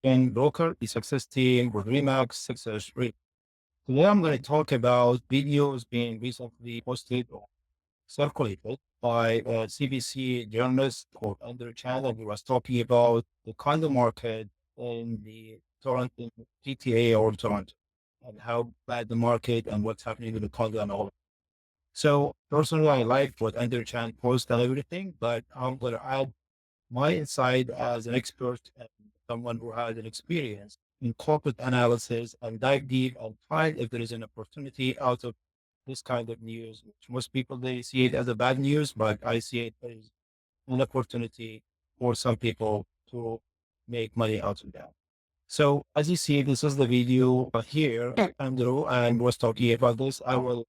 and broker, the success team with Remax Success Team. Today I'm going to talk about videos being recently posted or circulated by a CBC journalist called Andrew Chang, and he was talking about the condo market in the Toronto GTA or Toronto and how bad the market and what's happening with the condo and all. So personally, I like what Andrew Chang posted and everything, but I'm going to add my insight as an expert and someone who has an experience in corporate analysis and dive deep and find if there is an opportunity out of this kind of news, which most people, they see it as a bad news, but I see it as an opportunity for some people to make money out of that. So as you see, this is the video here, Andrew, and was talking about this. I will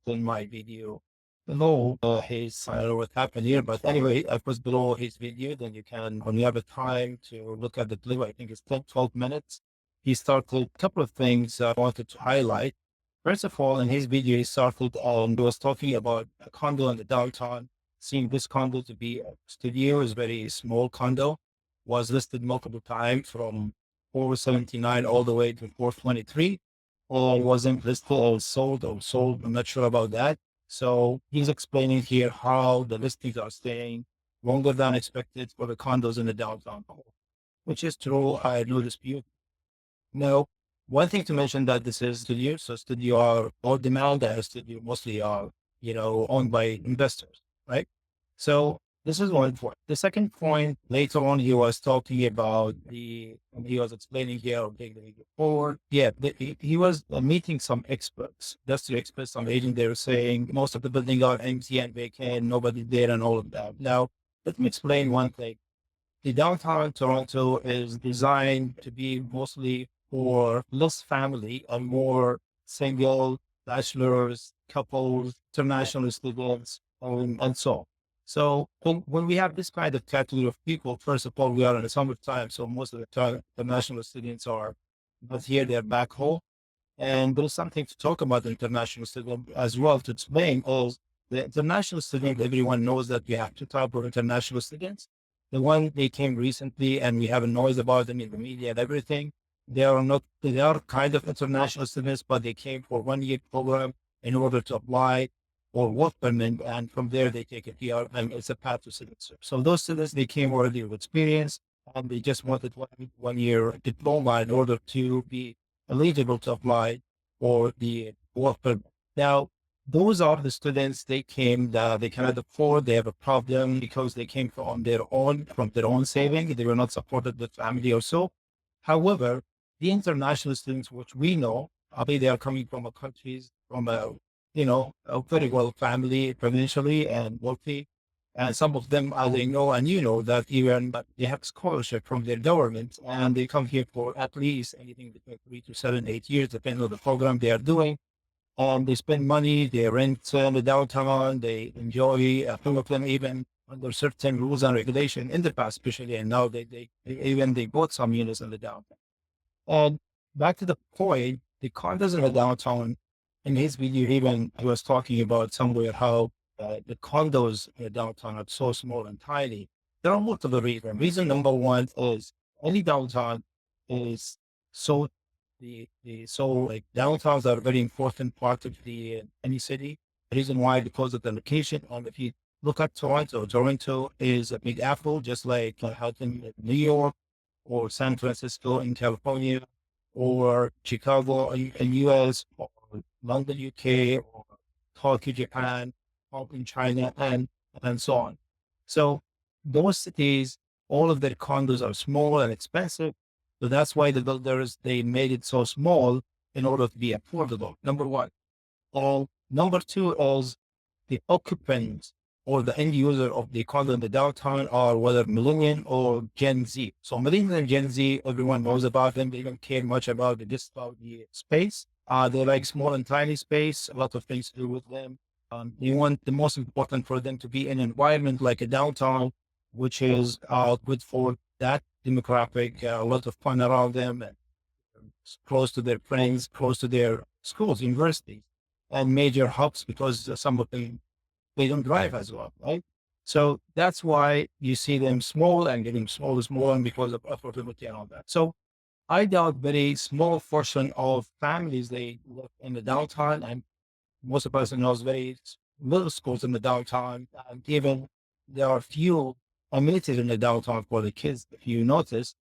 in my video below his, I don't know what happened here, but anyway, I put below his video, then you can, when you have a time to look at the clip, I think it's 10, 12 minutes. He started a couple of things I wanted to highlight. First of all, in his video, he started on, he was talking about a condo in the downtown, seeing this condo to be a studio, is very small condo, was listed multiple times from 479 all the way to 423, or wasn't listed or sold or sold. I'm not sure about that. So he's explaining here how the listings are staying longer than expected for the condos in the downtown core, which is true. I had no dispute. Now, one thing to mention that this is studio. So studio are all demand and studio mostly are, owned by investors, right? So this is one point. The second point, later on, he was talking about he was explaining here, okay, the forward. Yeah, he was meeting some experts, industry experts, some agents. They were saying most of the buildings are empty and vacant, nobody there and all of that. Now, let me explain one thing. The downtown Toronto is designed to be mostly for less family and more single, bachelors, couples, international students, and so on. So when we have this kind of category of people, first of all, we are in the summertime, so most of the time, international students are not here, they're back home. And there's something to talk about the international student as well to explain all the international student. Everyone knows that we have two types of international students. The one they came recently and we have a noise about them in the media and everything. They are not, they are kind of international students, but they came for 1 year program in order to apply or work permit. And from there, they take a PR and it's a path to citizenship. So those students, they came already with experience and they just wanted 1 year diploma in order to be eligible to apply for the work permit. Now, those are the students, they came, they cannot afford, they have a problem because they came from their own saving. They were not supported with family or so. However, the international students, which we know, they are coming from a countries, from a very well family, provincially and wealthy. And some of them, as they know, and that even they have scholarship from their government and they come here for at least anything between 3 to 7, 8 years, depending on the program they are doing. They spend money, they rent in the downtown, they enjoy, some of them even under certain rules and regulation in the past, especially, and now they bought some units in the downtown. And back to the point, the condos in the downtown, in his video, even he was talking about somewhere how the condos in the downtown are so small and tiny. There are multiple reasons. Reason number one is any downtown is so so like downtowns are a very important part of the any city. The reason why, because of the location. And if you look at Toronto, Toronto is a big apple, just like how in New York or San Francisco in California or Chicago in US or London, UK or Tokyo, Japan, or in China and so on. So those cities, all of their condos are small and expensive. So that's why the builders, they made it so small in order to be affordable. Number one. Number two is the occupants or the end user of the condo in the downtown are whether millennial or Gen Z. So millennial and Gen Z, everyone knows about them. They don't care much about just about the space. They like small and tiny space, a lot of things to do with them. You want the most important for them to be in an environment like a downtown, which is good for that demographic, a lot of fun around them, and close to their friends, close to their schools, universities, and major hubs because some of them, they don't drive as well, right? So that's why you see them small and getting smaller, and because of affordability and all that. So I doubt very small portion of families they live in the downtown, and most of us knows very little schools in the downtown. And even there are few amenities in the downtown for the kids, if you notice,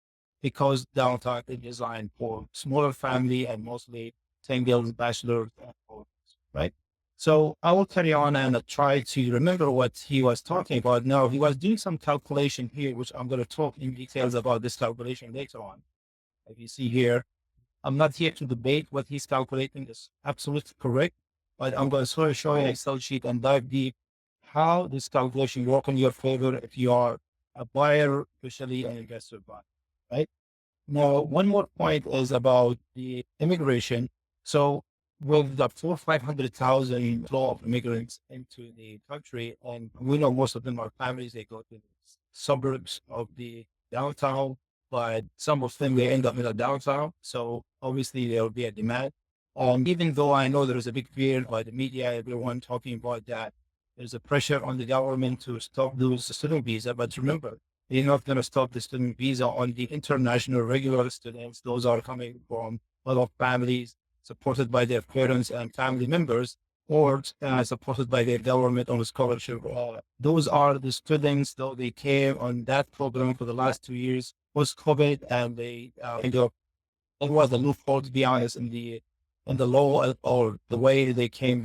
because downtown is designed for smaller family and mostly singles, bachelors, and all, right? So I will carry on and try to remember what he was talking about. Now he was doing some calculation here, which I'm going to talk in details about this calculation later on. If you see here, I'm not here to debate what he's calculating is absolutely correct, but I'm going to sort of show you an Excel sheet and dive deep how this calculation work in your favor if you are a buyer, especially an investor buyer, right? Now, one more point is about the immigration. So with the 500,000 flow of immigrants into the country, and we know most of them are families, they go to the suburbs of the downtown, but some of them, they end up in the downtown. So obviously there will be a demand. Even though I know there is a big fear by the media, everyone talking about that, there's a pressure on the government to stop those student visa. But remember, they're not going to stop the student visa on the international regular students. Those are coming from a lot of families supported by their parents and family members, or supported by their government on a scholarship. Those are the students, though they came on that program for the last 2 years post COVID, and they ended up, it was a loophole, to be honest, in the law or the way they came.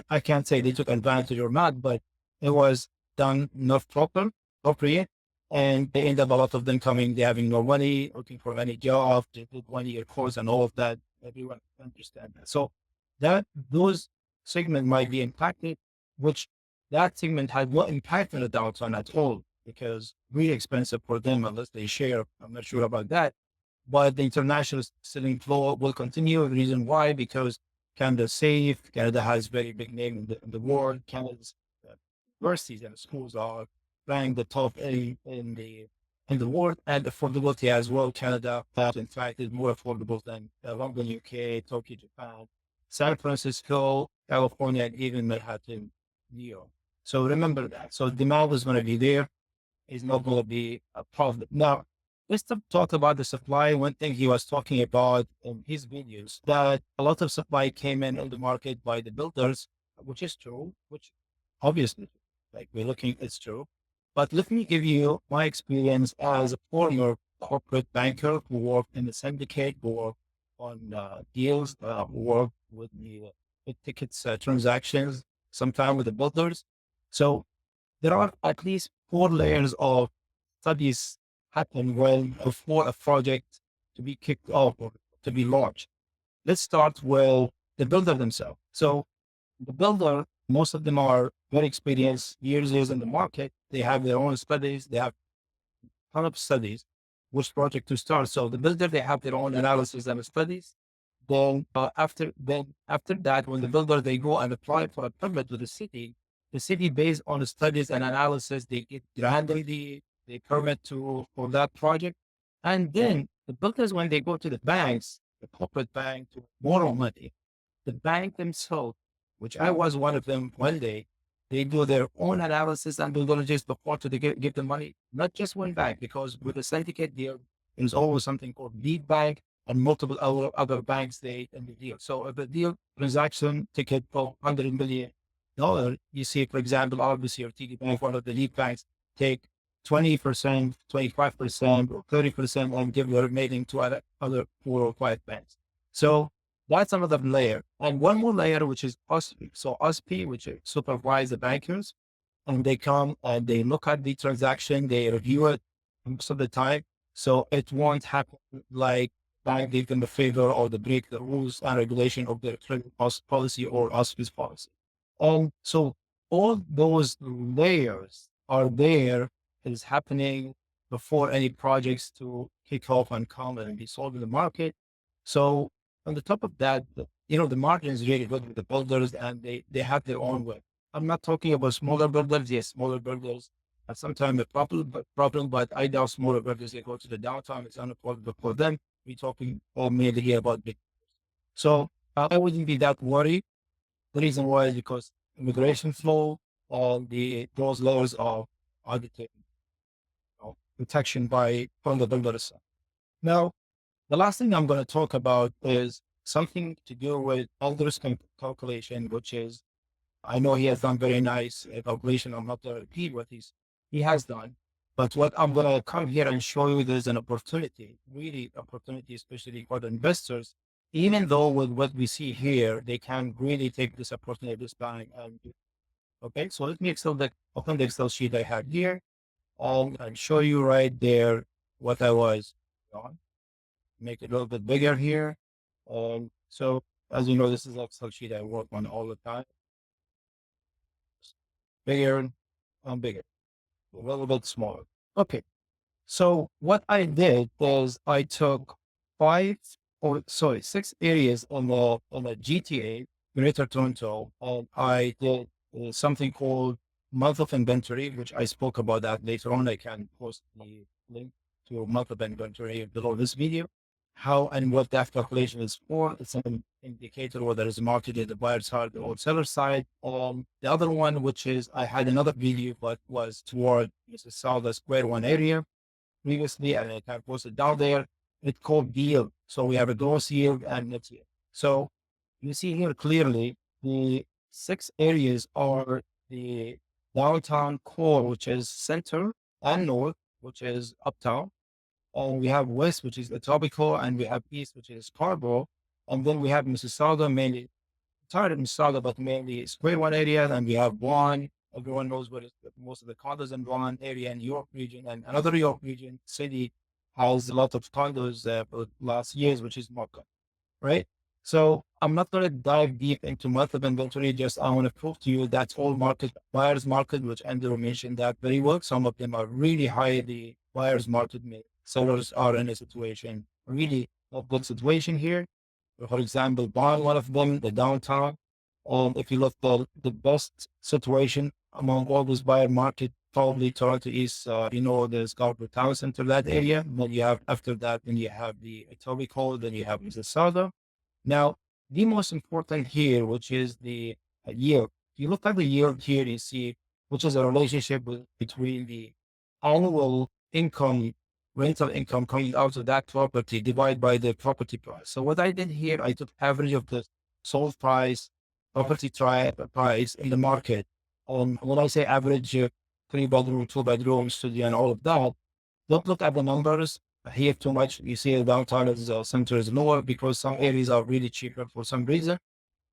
I can't say they took advantage or not, but it was done not appropriate. And they end up, a lot of them coming, they having no money, looking for any job, they did 1 year course and all of that. Everyone understand that. So those segment might be impacted, which that segment had no impact on the downtown at all, because really expensive for them unless they share. I'm not sure about that. But the international selling flow will continue. The reason why, because Canada's safe. Canada has very big name in the world. Canada's universities and schools are ranked the top in the world, and affordability as well. Canada, in fact, is more affordable than London, UK, Tokyo, Japan, San Francisco, California, and even Manhattan, New York. So remember that. So demand is going to be there. It's not going to be a problem. Now, let's talk about the supply. One thing he was talking about in his videos, that a lot of supply came in the market by the builders, which is true, which obviously, like we're looking, it's true. But let me give you my experience as a former corporate banker who worked in the syndicate, who worked on deals, who worked with the big tickets transactions, sometimes with the builders. So there are at least 4 layers of studies happen when before a project to be kicked off or to be launched. Let's start with the builder themselves. So the builder, most of them are very experienced, years in the market. They have their own studies. They have a ton of studies, which project to start. So the builder, they have their own analysis and studies. Then after that, when the builder, they go and apply for a permit with the city based on the studies and analysis, they get granted the permit for that project. And then the builders, when they go to the banks, the corporate bank, to borrow money, the bank themselves, which I was one of them one day, they do their own analysis and due diligence before to give the money, not just one bank, because with a syndicate deal, there's always something called lead bank and multiple other banks they in the deal. So if the deal transaction ticket for $100 million, you see, for example, RBC or TD Bank, one of the lead banks, take 20%, 25%, or 30% and give the remaining to other 4 or 5 banks. So that's another layer. And one more layer, which is OSP. So OSP, which supervise the bankers, and they come and they look at the transaction, they review it most of the time. So it won't happen like bank give them a favor or they break the rules and regulation of their credit policy or OSP's policy. So all those layers are there, is happening before any projects to kick off and come and be sold in the market. So on the top of that, the margin is really good with the builders, and they have their own way. I'm not talking about smaller builders. Yes, smaller builders are sometimes a problem, but I doubt smaller builders, they go to the downtown, it's unaffordable for them. We're talking all mainly here about big. So I wouldn't be that worried. The reason why is because immigration flow, all those laws are audited, protection by from the builders. Now, The last thing I'm going to talk about is something to do with Alder's calculation, which is I know he has done very nice calculation. I'm not going to repeat what he has done, but what I'm going to come here and show you, there's an opportunity, really opportunity, especially for the investors. Even though with what we see here, they can really take this opportunity, this buying. And okay, so let me open the Excel sheet I had here, and show you right there what I was on. Make it a little bit bigger here. So as you know, this is Excel sheet I work on all the time. Bigger and bigger, a little bit smaller. Okay. So what I did was I took six areas on the GTA, Greater Toronto, and I did something called month of inventory, which I spoke about that later on. I can post the link to month of inventory below this video. How and what that calculation is for. It's an indicator whether it's marketed the buyer side or seller side. The other one, which is I had another video, but was toward Mississauga Square One area previously, and I can post it down there. It's called yield. So we have a gross yield and net yield. So you see here clearly the six areas are the downtown core, which is center, and north, which is uptown. And we have west, which is the tropical, and we have east, which is Scarborough. And then we have Mississauga, mainly targeted Mississauga, but mainly Square One area. And we have Vaughan. Everyone knows what is most of the condos in Vaughan area and York region. And another York region city has a lot of condos for last years, which is Markham, right? So I'm not going to dive deep into month of inventory. Just I want to prove to you that's all market, buyer's market, which Andrew mentioned that very well. Some of them are really high, the buyer's market. Sellers are in a situation, really not good situation here. For example, buying one of them, the downtown. If you look the best situation among all this buyer market, probably Toronto is, the Scarborough Town Center, that area. Then you have, after that, then you have the Etobicoke, then you have Mississauga. Now, the most important here, which is the yield. If you look at the yield here, you see, which is a relationship between the annual income, rental income coming out of that property divided by the property price. So what I did here, I took average of the sold price, property price in the market. When I say average, 3-bedroom, 2-bedroom, studio, and all of that, don't look at the numbers here too much. You see the downtown is, center is lower because some areas are really cheaper for some reason,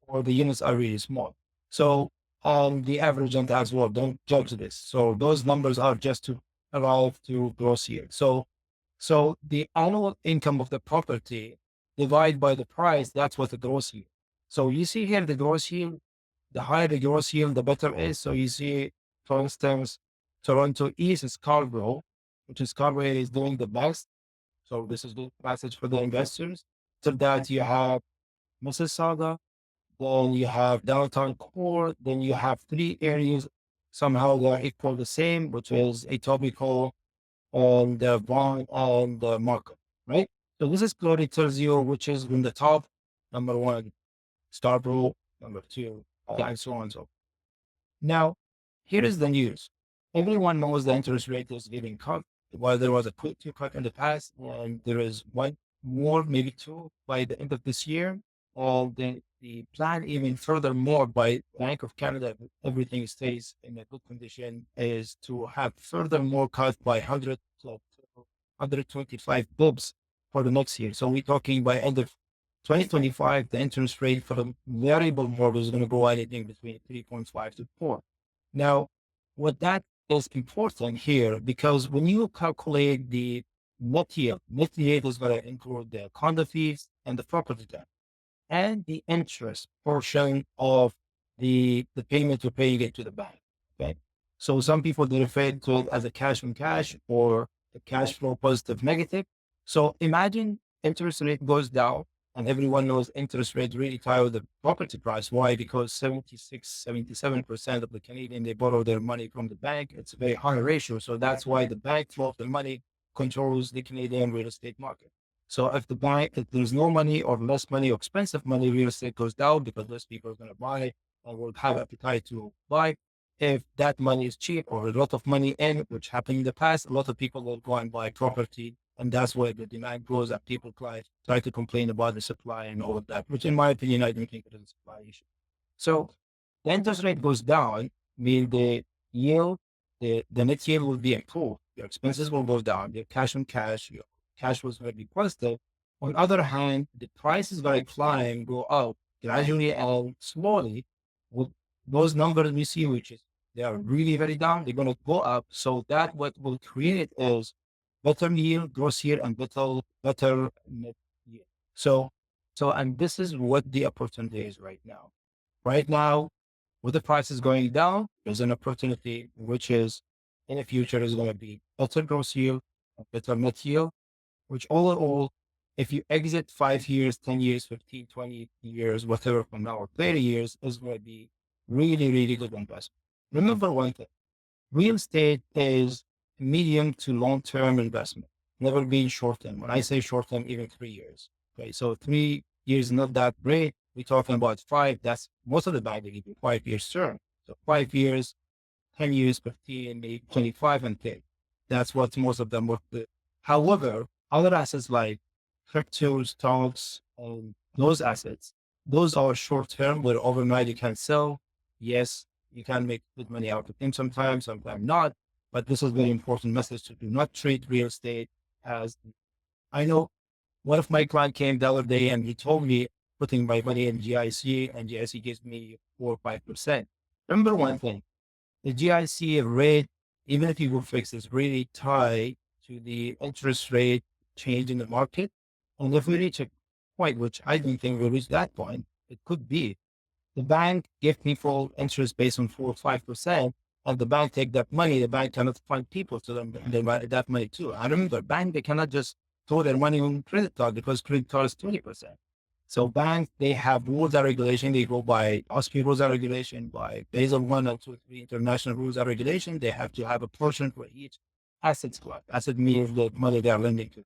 or the units are really small. So the average on that as well, don't judge this. So those numbers are just to arrive to gross yield. So the annual income of the property divided by the price, that's what the gross yield. So you see here the gross yield, the higher the gross yield, the better it is. So you see, for instance, Toronto East is Scarborough, which is Scarborough is doing the best. So this is the message for the investors. So that you have Mississauga, then you have downtown core, then you have three areas somehow they're equal the same, which is Etobicoke on the Vaughan on the market, right? So this is clearly tells you which is in the top, number one, Scarborough, number two, and so on and so forth. Now, here is the news. Everyone knows the interest rate is getting cut. While there was a quick two cut in the past, and there is one more, maybe two by the end of this year. The plan, even furthermore, by Bank of Canada, if everything stays in a good condition, is to have furthermore cut by 125 bps for the next year. So we're talking by end of 2025, the interest rate for the variable mortgage is going to go anything between 3.5 to 4. Now, what that is important here, because when you calculate the net yield is going to include the condo fees and the property tax and the interest portion of the payment you're paying it to the bank. Okay. So some people, they refer to it as a cash on cash or the cash flow positive negative. So imagine interest rate goes down, and everyone knows interest rate really tie with the property price. Why? Because 77% of the Canadian, they borrow their money from the bank. It's a very high ratio. So that's why the bank flow of the money controls the Canadian real estate market. So if there's no money or less money or expensive money, real estate goes down because less people are going to buy or will have appetite to buy. If that money is cheap or a lot of money in, which happened in the past, a lot of people will go and buy property And that's why the demand grows and people try to complain about the supply and all of that, which in my opinion, I don't think it is a supply issue. So the interest rate goes down, mean the yield, the net yield will be improved. Your expenses will go down, your cash on cash, your cash was going to be positive. On the other hand, the price is going to climb, go up gradually and slowly. With those numbers we see, which is they are really very down, they're going to go up. So that what will create is better yield, gross yield, and better net yield. And this is what the opportunity is right now. Right now, with the prices going down, there's an opportunity which is in the future is going to be better gross yield, better net yield, which all in all, if you exit 5 years, 10 years, 15, 20 years, whatever from now, or 30 years, is going to be really, really good investment. Remember one thing, real estate is medium to long-term investment, never being short-term. When I say short-term, even 3 years. Okay, so 3 years is not that great. We're talking about five. That's most of the bank they give you 5 years term. So 5 years, 10 years, 15, maybe 25 and 10. That's what most of them work with. However, other assets like crypto, stocks, those assets, those are short term where overnight you can sell. Yes, you can make good money out of them sometimes not. But this is a very important message to do not treat real estate as I know one of my clients came the other day and he told me putting my money in GIC and GIC gives me 4 or 5%. Remember one thing, the GIC rate, even if you will fix, is really tied to the interest rate change in the market. And if we reach a point, which I don't think we'll reach that point, it could be the bank give people interest based on 4 or 5%, and the bank take that money. The bank cannot find people to them they buy that money too. I remember bank they cannot just throw their money on credit card because credit card is 20%. So banks they have rules and regulation. They go by OSFI rules and regulation, by Basel 1 and 2, 3 international rules and regulation. They have to have a portion for each asset class. Asset means the money they are lending to.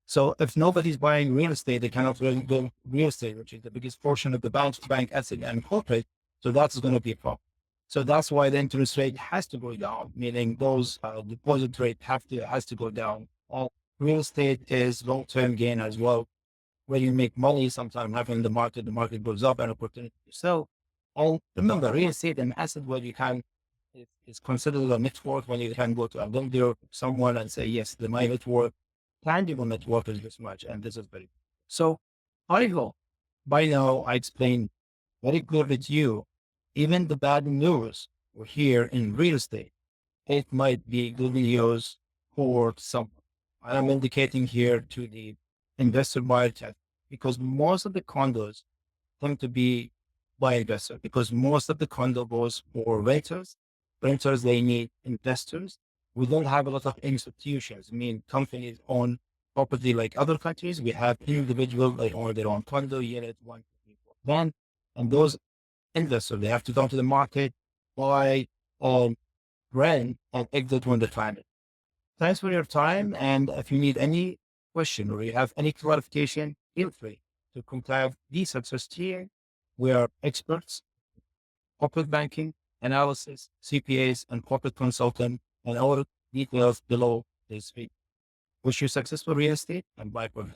So if nobody's buying real estate, they cannot really build real estate, which is the biggest portion of the bank asset and corporate. So that's going to be a problem. So that's why the interest rate has to go down, meaning those deposit rate has to go down. Real estate is long-term gain as well. Where you make money, sometimes having the market goes up and opportunity to sell. And remember, real estate and asset where you can, it's considered a network when you can go to a lender, someone and say, yes, my network, tangible network is this much. And this is very, so I hope by now I explained very clearly to you, even the bad news we're here in real estate, it might be good news for some. I'm indicating here to the investor market because most of the condos tend to be by investor because most of the condo goes for renters. Renters, they need investors. We don't have a lot of institutions. I mean, companies own property like other countries. We have individuals, they own their own condo unit, one, then, and those investors, they have to come to the market, buy, rent, and exit when the time is. Thanks for your time. And if you need any question or you have any clarification, feel free to contact the Success Team. We are experts, corporate banking, analysis, CPAs, and corporate consultant, and all details below this video. Wish you successful real estate and bye for now.